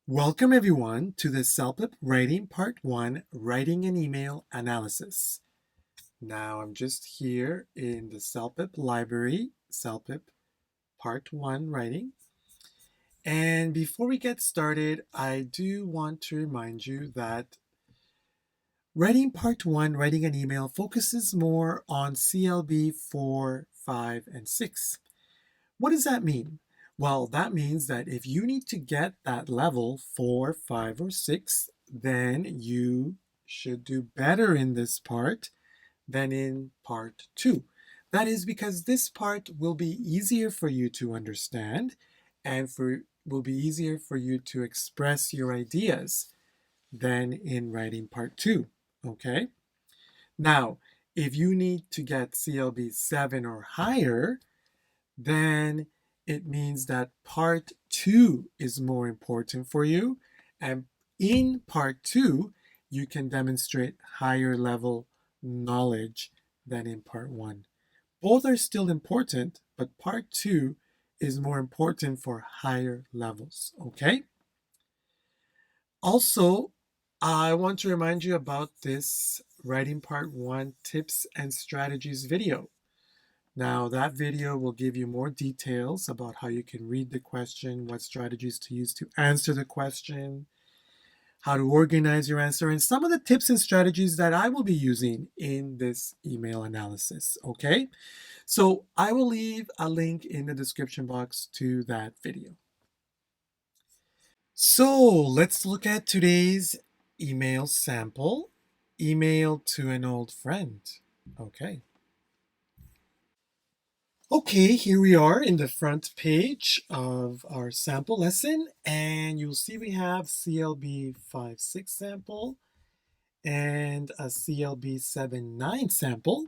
Welcome everyone to the CELPIP Writing Part 1 Writing an Email Analysis. Now I'm just here in the CELPIP library, CELPIP Part 1 Writing. And before we get started, I do want to remind you that Writing Part 1, Writing an Email, focuses more on CLB 4, 5, and 6. What does that mean? Well, that means that if you need to get that level 4, 5, or 6, then you should do better in this part than in part 2. That is because this part will be easier for you to understand and will be easier for you to express your ideas than in writing part 2. Okay? Now, if you need to get CLB 7 or higher, then it means that part 2 is more important for you. And in part 2, you can demonstrate higher level knowledge than in part 1. Both are still important, but part 2 is more important for higher levels, okay? Also, I want to remind you about this Writing Part 1 Tips and Strategies video. Now, that video will give you more details about how you can read the question, what strategies to use to answer the question, how to organize your answer, and some of the tips and strategies that I will be using in this email analysis, okay? So I will leave a link in the description box to that video. So let's look at today's email sample, email to an old friend, okay? Okay, here we are in the front page of our sample lesson, and you'll see we have CLB 5.6 sample and a CLB 7.9 sample,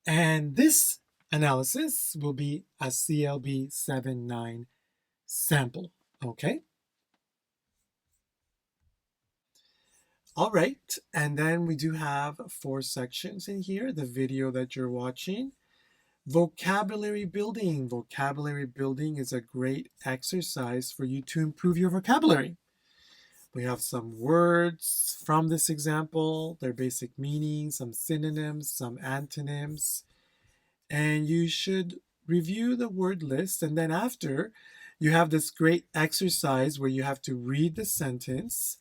and this analysis will be a CLB 7.9 sample, okay? All right, and then we do have 4 sections in here, the video that you're watching. Vocabulary building. Vocabulary building is a great exercise for you to improve your vocabulary. We have some words from this example, their basic meanings, some synonyms, some antonyms, and you should review the word list. And then after, you have this great exercise where you have to read the sentence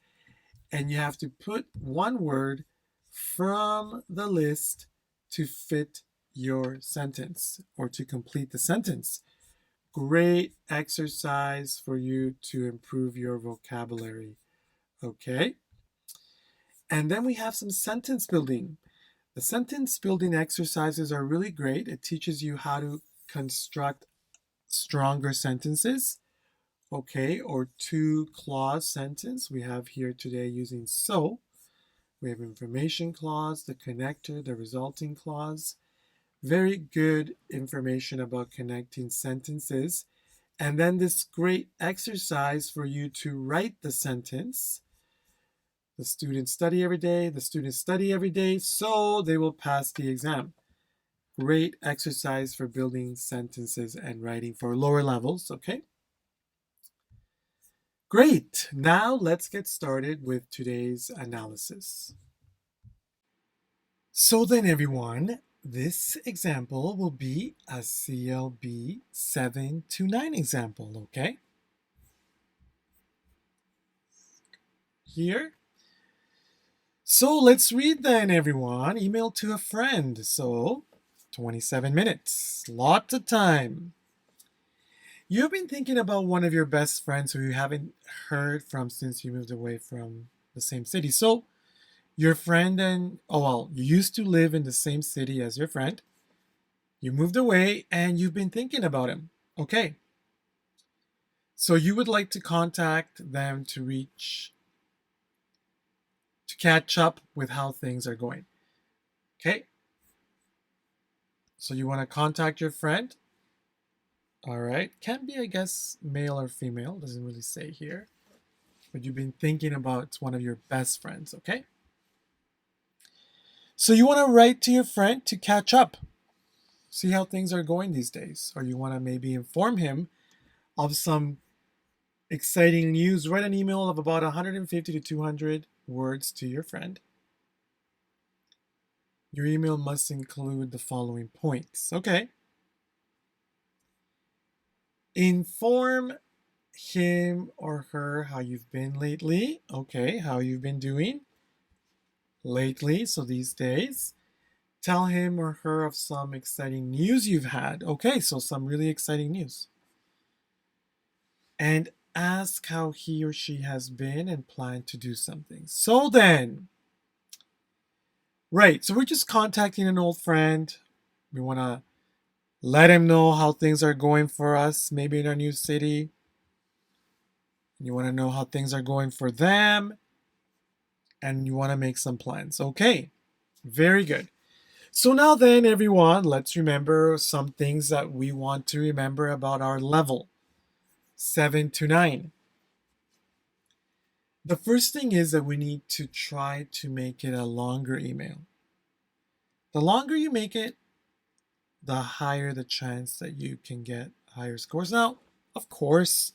and you have to put one word from the list to fit your sentence or to complete the sentence. Great exercise for you to improve your vocabulary. Okay? And then we have some sentence building. The sentence building exercises are really great. It teaches you how to construct stronger sentences, okay, or 2-clause sentence. We have here today using so. We have information clause, the connector, the resulting clause. Very good information about connecting sentences. And then this great exercise for you to write the sentence. The students study every day, the students study every day, so they will pass the exam. Great exercise for building sentences and writing for lower levels, okay? Great, now let's get started with today's analysis. So then everyone, this example will be a CLB 7 to 9 example, okay? Here. So let's read then, everyone. Email to a friend. So 27 minutes, lots of time. You've been thinking about one of your best friends who you haven't heard from since you moved away from the same city. So your friend you used to live in the same city as your friend. You moved away and you've been thinking about him. Okay. So you would like to contact them to catch up with how things are going. Okay. So you want to contact your friend. All right. Can be, I guess, male or female. Doesn't really say here. But you've been thinking about one of your best friends. Okay. So you want to write to your friend to catch up. See how things are going these days. Or you want to maybe inform him of some Exciting news. Write an email of about 150 to 200 words to your friend. Your email must include the following points. Okay. Inform him or her how you've been lately. Okay, how you've been doing lately, so these days. Tell him or her of some exciting news you've had. Okay, so some really exciting news. And ask how he or she has been and plan to do something. So then, right, so we're just contacting an old friend. We want to let him know how things are going for us, maybe in our new city. You want to know how things are going for them, and you want to make some plans. Okay, very good. So now then, everyone, let's remember some things that we want to remember about our level 7 to 9. The first thing is that we need to try to make it a longer email. The longer you make it, the higher the chance that you can get higher scores. Now, of course,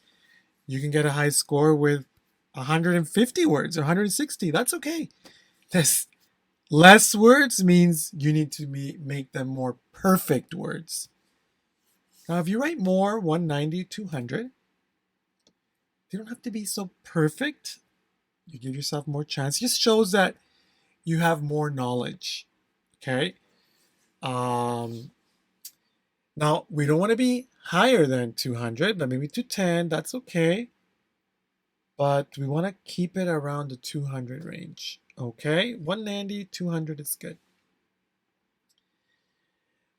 you can get a high score with 150 words or 160. That's okay. This less words means you need to make them more perfect words. Now, if you write more, 190, 200, they don't have to be so perfect. You give yourself more chance. It just shows that you have more knowledge. Okay. Now, we don't want to be higher than 200, but maybe 210. That's okay. But we want to keep it around the 200 range. Okay. 190, 200 is good.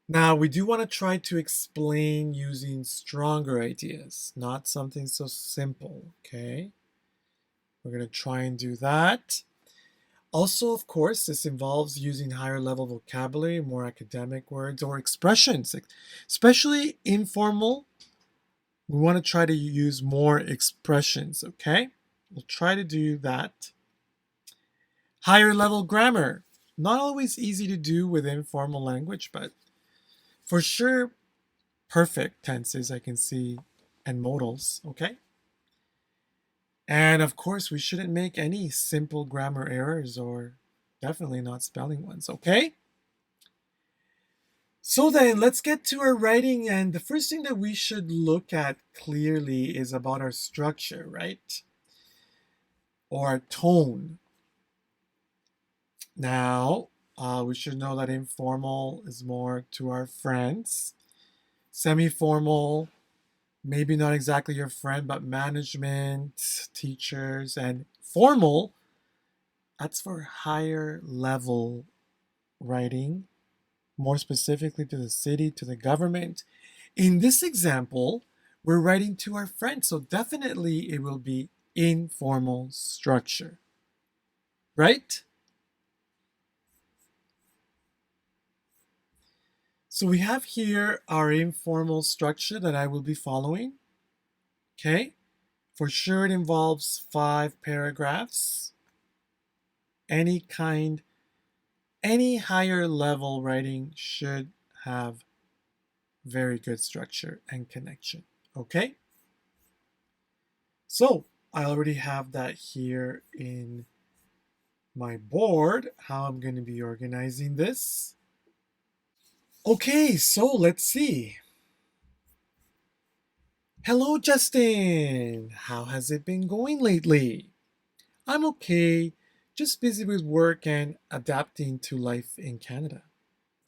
Now, we do want to try to explain using stronger ideas, not something so simple. Okay. We're going to try and do that. Also, of course, this involves using higher level vocabulary, more academic words or expressions, especially informal. We want to try to use more expressions, okay? We'll try to do that. Higher level grammar. Not always easy to do with informal language, but for sure, perfect tenses I can see and modals, okay? And of course, we shouldn't make any simple grammar errors or definitely not spelling ones, okay? So then let's get to our writing. And the first thing that we should look at clearly is about our structure, right? Or our tone. Now, we should know that informal is more to our friends. Semi-formal, maybe not exactly your friend, but management, teachers, and formal, that's for higher level writing, more specifically to the city, to the government. In this example, we're writing to our friends, so definitely it will be informal structure, right? So we have here our informal structure that I will be following. Okay, for sure it involves 5 paragraphs. Any kind, any higher level writing should have very good structure and connection. Okay, so I already have that here in my board, how I'm going to be organizing this. Okay, so let's see. Hello, Justin. How has it been going lately? I'm okay, just busy with work and adapting to life in Canada.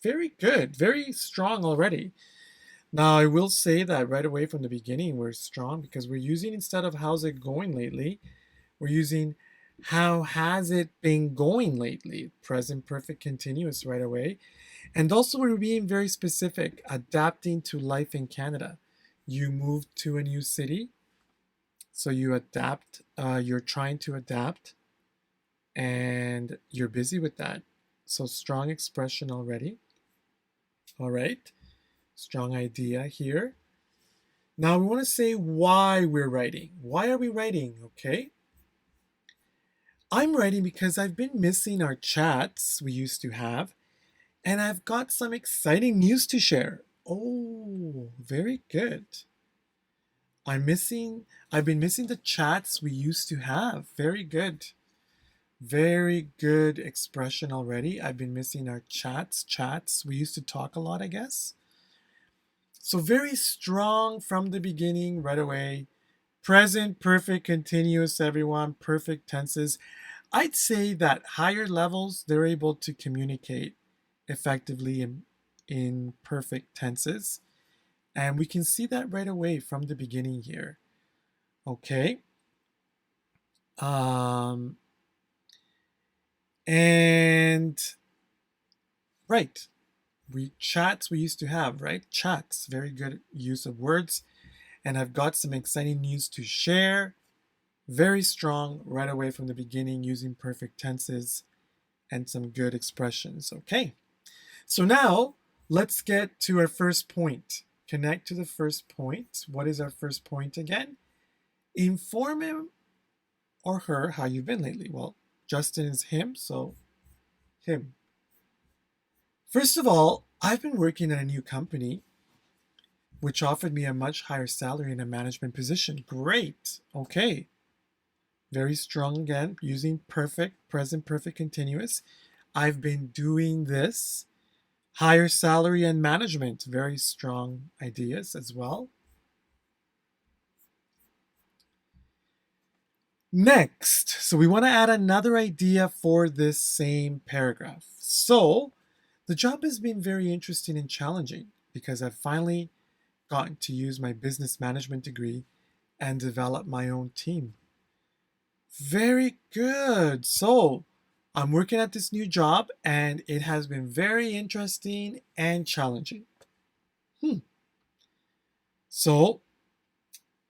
Very good, very strong already. Now, I will say that right away from the beginning, we're strong because we're using, instead of how's it going lately, we're using how has it been going lately? Present perfect continuous right away. And also, we're being very specific, adapting to life in Canada. You moved to a new city, so you adapt, you're trying to adapt, and you're busy with that. So, strong expression already. All right, strong idea here. Now, we want to say why we're writing. Why are we writing? Okay. I'm writing because I've been missing our chats we used to have, and I've got some exciting news to share. Oh, very good. I've been missing the chats we used to have. Very good. Very good expression already. I've been missing our chats. We used to talk a lot, I guess. So very strong from the beginning, right away. Present, perfect, continuous, everyone, perfect tenses. I'd say that higher levels, they're able to communicate effectively in perfect tenses. And we can see that right away from the beginning here. Okay. And right, we used to have, right? Chats, very good use of words. And I've got some exciting news to share. Very strong right away from the beginning using perfect tenses and some good expressions. Okay, so now let's get to our first point. Connect to the first point. What is our first point again? Inform him or her how you've been lately. Well, Justin is him, so him. First of all, I've been working at a new company which offered me a much higher salary and a management position. Great. Okay. Very strong again, using perfect, present perfect continuous. I've been doing this. Higher salary and management. Very strong ideas as well. Next, so we want to add another idea for this same paragraph. So the job has been very interesting and challenging because I've finally gotten to use my business management degree and develop my own team. Very good. So I'm working at this new job and it has been very interesting and challenging. So,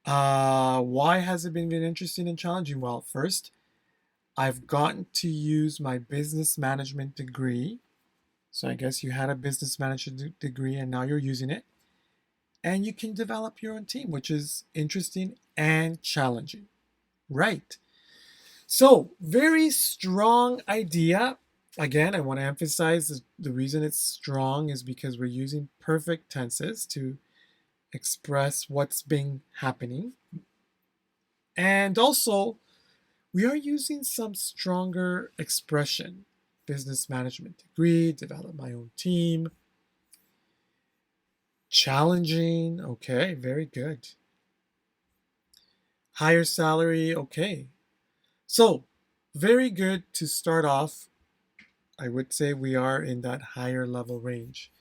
why has it been interesting and challenging? Well, first, I've gotten to use my business management degree. So I guess you had a business management degree and now you're using it. And you can develop your own team, which is interesting and challenging. Right. So, very strong idea. Again, I want to emphasize the reason it's strong is because we're using perfect tenses to express what's been happening. And also, we are using some stronger expression. Business management degree, develop my own team. Challenging, okay, very good. Higher salary, okay. So, very good to start off. I would say we are in that higher level range.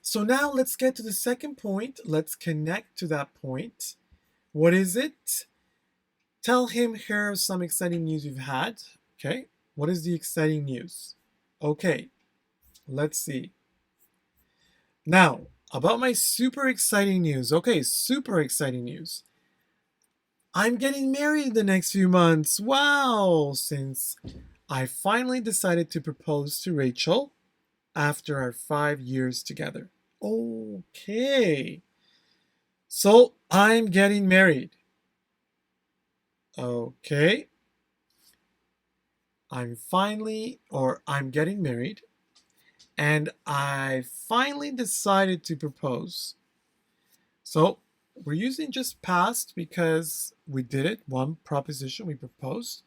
So now let's get to the second point. Let's connect to that point. What is it? Tell him here some exciting news you've had. Okay. What is the exciting news? Okay. Let's see. Now, about my super exciting news. Okay, super exciting news. I'm getting married the next few months. Wow! Since I finally decided to propose to Rachel after our 5 years together. Okay. So I'm getting married. Okay. I'm getting married, and I finally decided to propose. So we're using just past because we did it. One proposition, we proposed,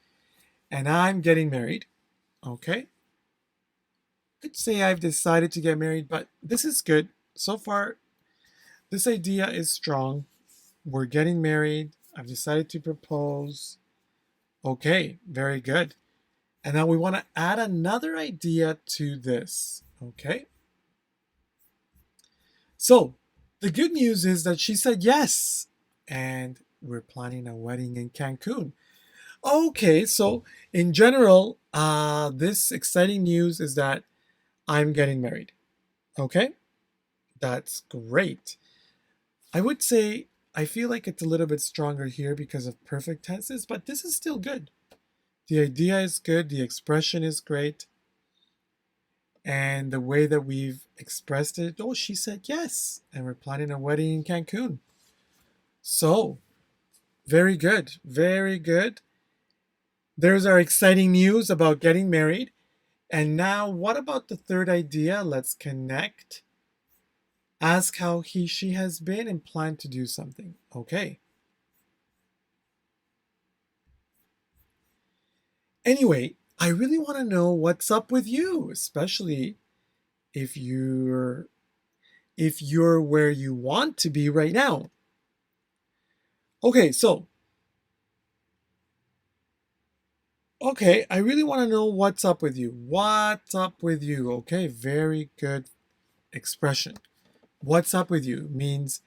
and I'm getting married. Okay. Could say I've decided to get married, but this is good. So far, this idea is strong. We're getting married. I've decided to propose. Okay, very good. And now we want to add another idea to this. Okay. So the good news is that she said yes. And we're planning a wedding in Cancun. Okay, so in general, this exciting news is that I'm getting married. Okay, that's great. I would say I feel like it's a little bit stronger here because of perfect tenses, but this is still good. The idea is good, the expression is great, and the way that we've expressed it, oh, she said yes, and we're planning a wedding in Cancun. So, very good, very good. There's our exciting news about getting married. And now, what about the third idea? Let's connect. Ask how she has been and plan to do something. Okay. Anyway, I really want to know what's up with you, especially if you're where you want to be right now. Okay, I really want to know what's up with you. What's up with you? Okay, very good expression. What's up with you means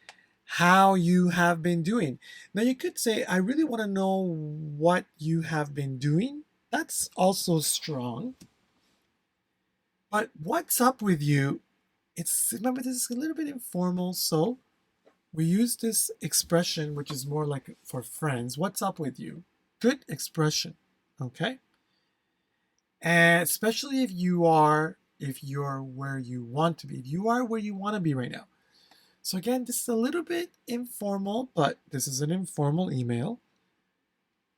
how you have been doing. Now you could say, I really want to know what you have been doing. That's also strong. But what's up with you? It's, remember, this is a little bit informal, so we use this expression, which is more like for friends. What's up with you? Good expression. Okay. And especially if you're where you want to be, if you are where you want to be right now. So again, this is a little bit informal, but this is an informal email.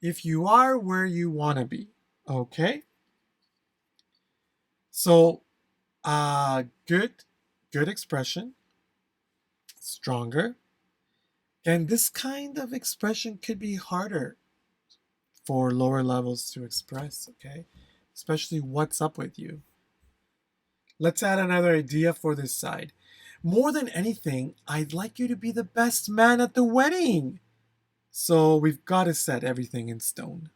If you are where you want to be, okay? So, good expression, stronger. And this kind of expression could be harder for lower levels to express, okay? Especially what's up with you. Let's add another idea for this side. More than anything, I'd like you to be the best man at the wedding. So we've got to set everything in stone.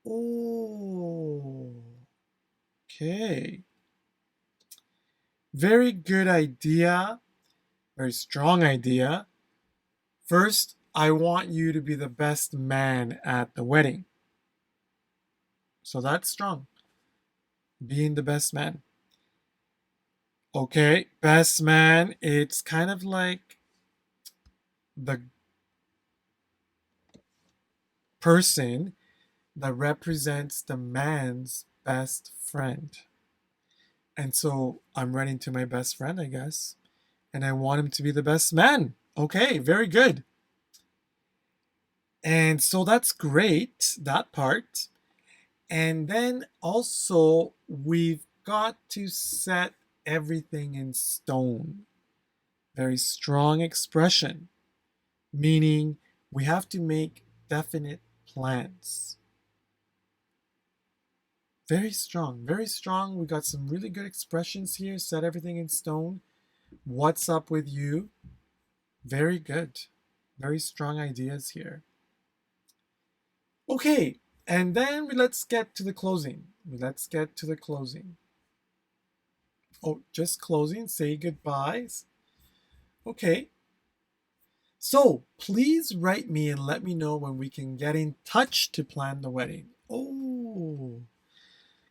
Oh, okay. Very good idea. Very strong idea. First, I want you to be the best man at the wedding. So that's strong. Being the best man. Okay, best man, it's kind of like the person that represents the man's best friend. And so I'm writing to my best friend, I guess, and I want him to be the best man. Okay, very good. And so that's great, that part. And then also, we've got to set everything in stone. Very strong expression, meaning we have to make definite plans. Very strong, very strong. We got some really good expressions here. Set everything in stone. What's up with you? Very good. Very strong ideas here. Okay, and then let's get to the closing. Let's get to the closing. Oh, just closing. Say goodbyes. Okay. So please write me and let me know when we can get in touch to plan the wedding. Oh,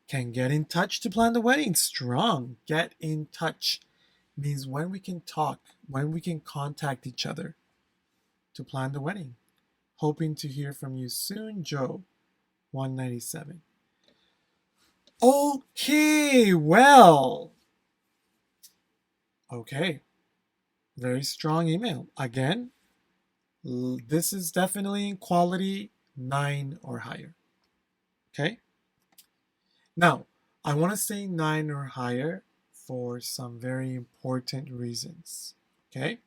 can get in touch to plan the wedding. Strong. Get in touch means when we can talk, when we can contact each other to plan the wedding. Hoping to hear from you soon, Joe, 197. Okay, well. Okay, very strong email. Again, this is definitely in quality 9 or higher. Okay? Now, I want to say 9 or higher for some very important reasons. Okay?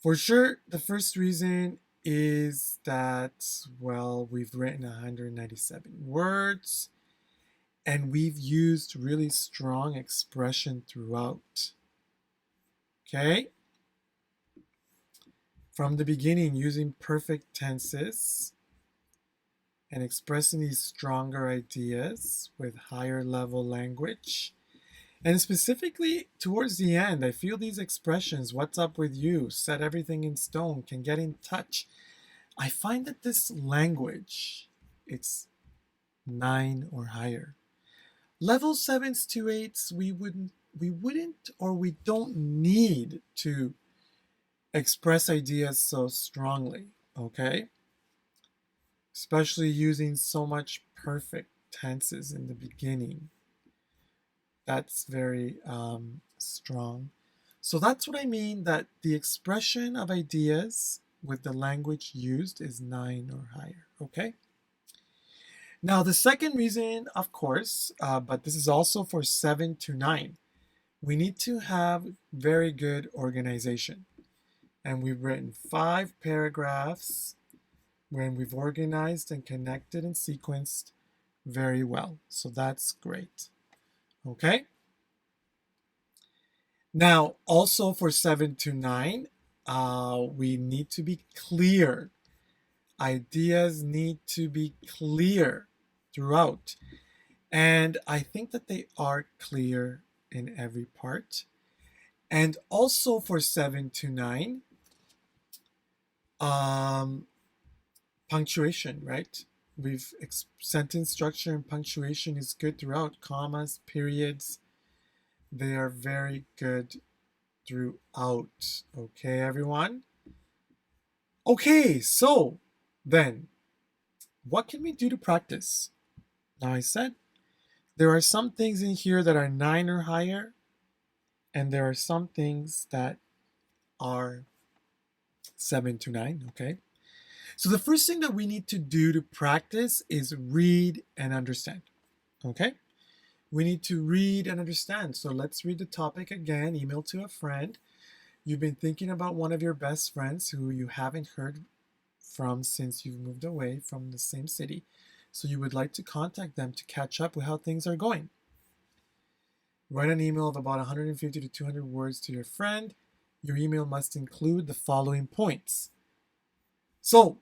For sure, the first reason is that, well, we've written 197 words and we've used really strong expression throughout. Okay? From the beginning, using perfect tenses and expressing these stronger ideas with higher level language. And specifically towards the end, I feel these expressions, what's up with you, set everything in stone, can get in touch. I find that this language, it's 9 or higher. Level 7s to 8s, we wouldn't or we don't need to express ideas so strongly, okay? Especially using so much perfect tenses in the beginning. That's very strong. So that's what I mean, that the expression of ideas with the language used is 9 or higher, okay? Now the second reason, of course, but this is also for 7 to 9, we need to have very good organization. And we've written 5 paragraphs when we've organized and connected and sequenced very well. So that's great. Okay. Now, also for 7 to 9, we need to be clear. Ideas need to be clear throughout. And I think that they are clear in every part. And also for 7 to 9, punctuation, right? Sentence structure and punctuation is good throughout. Commas, periods, they are very good throughout. Okay, everyone? Okay, so then, what can we do to practice? Now, I said there are some things in here that are 9 or higher, and there are some things that are 7 to 9, okay? So the first thing that we need to do to practice is read and understand, okay? We need to read and understand. So let's read the topic again. Email to a friend. You've been thinking about one of your best friends who you haven't heard from since you've moved away from the same city. So you would like to contact them to catch up with how things are going. Write an email of about 150 to 200 words to your friend. Your email must include the following points. So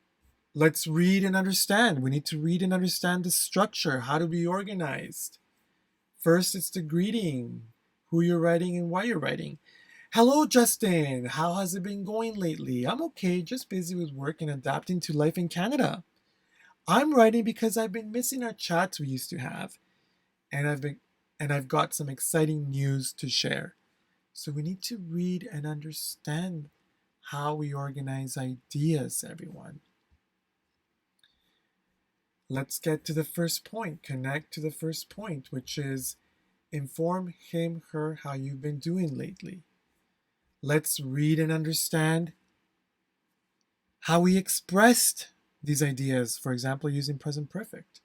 let's read and understand. We need to read and understand the structure, how to be organized. First, it's the greeting, who you're writing and why you're writing. Hello, Justin. How has it been going lately? I'm okay, just busy with work and adapting to life in Canada. I'm writing because I've been missing our chats we used to have, and I've got some exciting news to share. So we need to read and understand how we organize ideas, everyone. Let's get to the first point, connect to the first point, which is inform him, her, how you've been doing lately. Let's read and understand how we expressed these ideas, for example, using present perfect.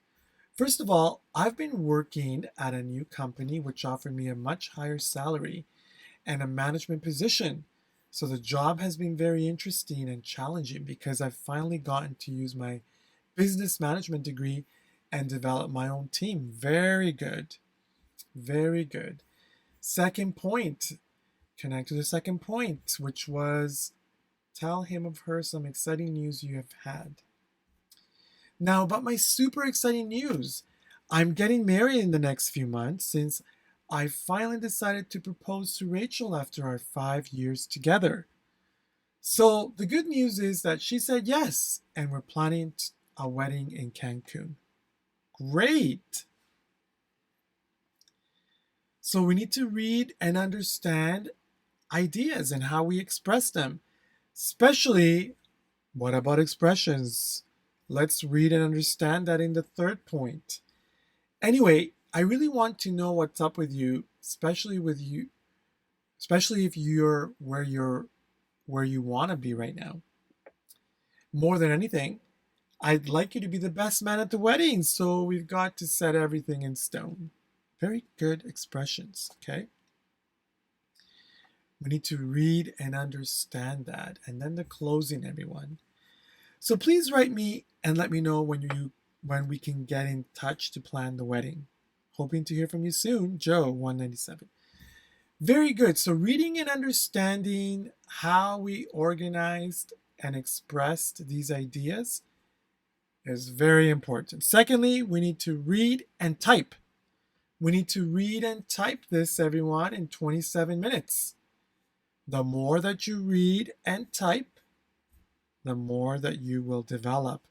First of all, I've been working at a new company which offered me a much higher salary and a management position. So the job has been very interesting and challenging because I've finally gotten to use my business management degree and develop my own team. Very good. Very good. Second point, connect to the second point, which was tell him of her some exciting news you have had. Now, about my super exciting news. I'm getting married in the next few months since I finally decided to propose to Rachel after our 5 years together. So the good news is that she said yes, and we're planning a wedding in Cancun. Great! So we need to read and understand ideas and how we express them. Especially, what about expressions? Let's read and understand that in the third point. Anyway, I really want to know what's up with you, especially if you're where you want to be right now. More than anything, I'd like you to be the best man at the wedding, so we've got to set everything in stone. Very good expressions, okay? We need to read and understand that. And then the closing, everyone. So please write me and let me know when we can get in touch to plan the wedding. Hoping to hear from you soon, Joe 197. Very good. So reading and understanding how we organized and expressed these ideas is very important. Secondly, we need to read and type. We need to read and type this, everyone, in 27 minutes. The more that you read and type, the more that you will develop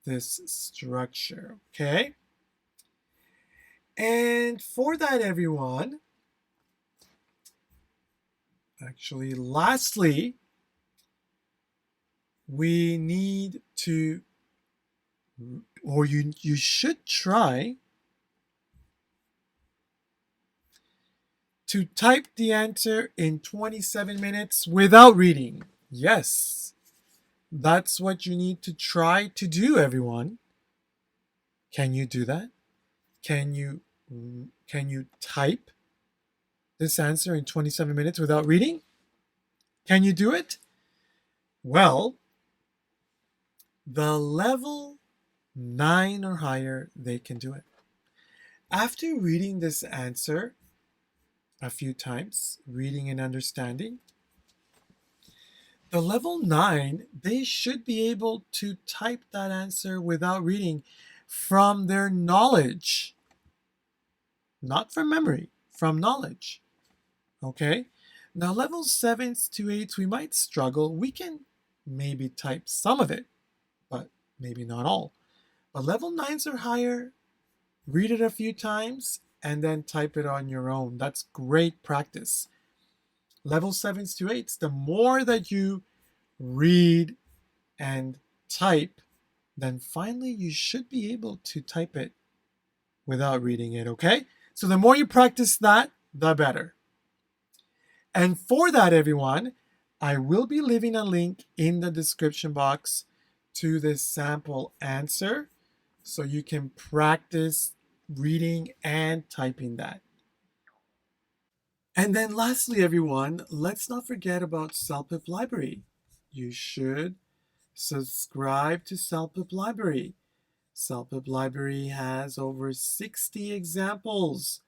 this structure, okay? And for that, everyone, actually, lastly, we need to, or you should try to type the answer in 27 minutes without reading. Yes, that's what you need to try to do, everyone. Can you do that? Can you type this answer in 27 minutes without reading? Can you do it? Well, The level 9 or higher, they can do it. After reading this answer a few times, reading and understanding, the level 9, they should be able to type that answer without reading from their knowledge. Not from memory, from knowledge. Okay? Now, levels 7s to 8s, we might struggle. We can maybe type some of it, but maybe not all. But level 9s or higher, read it a few times and then type it on your own. That's great practice. Level 7s to 8s, the more that you read and type, then finally you should be able to type it without reading it, okay? So the more you practice that, the better. And for that, everyone, I will be leaving a link in the description box to this sample answer so you can practice reading and typing that. And then lastly, everyone, let's not forget about CELPIP Library. You should subscribe to CELPIP Library. CELPIP Library has over 60 examples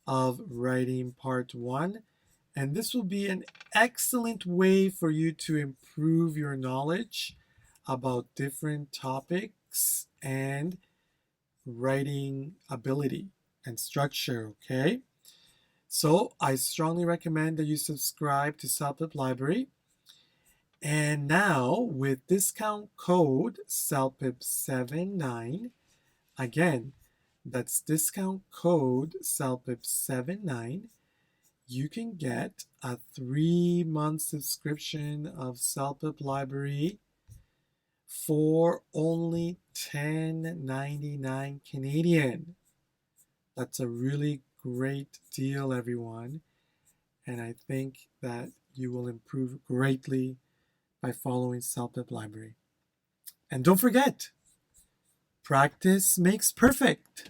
of writing part 1, and this will be an excellent way for you to improve your knowledge about different topics and writing ability and structure, okay? So I strongly recommend that you subscribe to CELPIP Library. And now with discount code CELPIP79, again, that's discount code CELPIP79, you can get a 3-month subscription of CELPIP Library for only $10.99 Canadian. That's a really great deal, everyone. And I think that you will improve greatly by following CELPIP Library. And don't forget, practice makes perfect.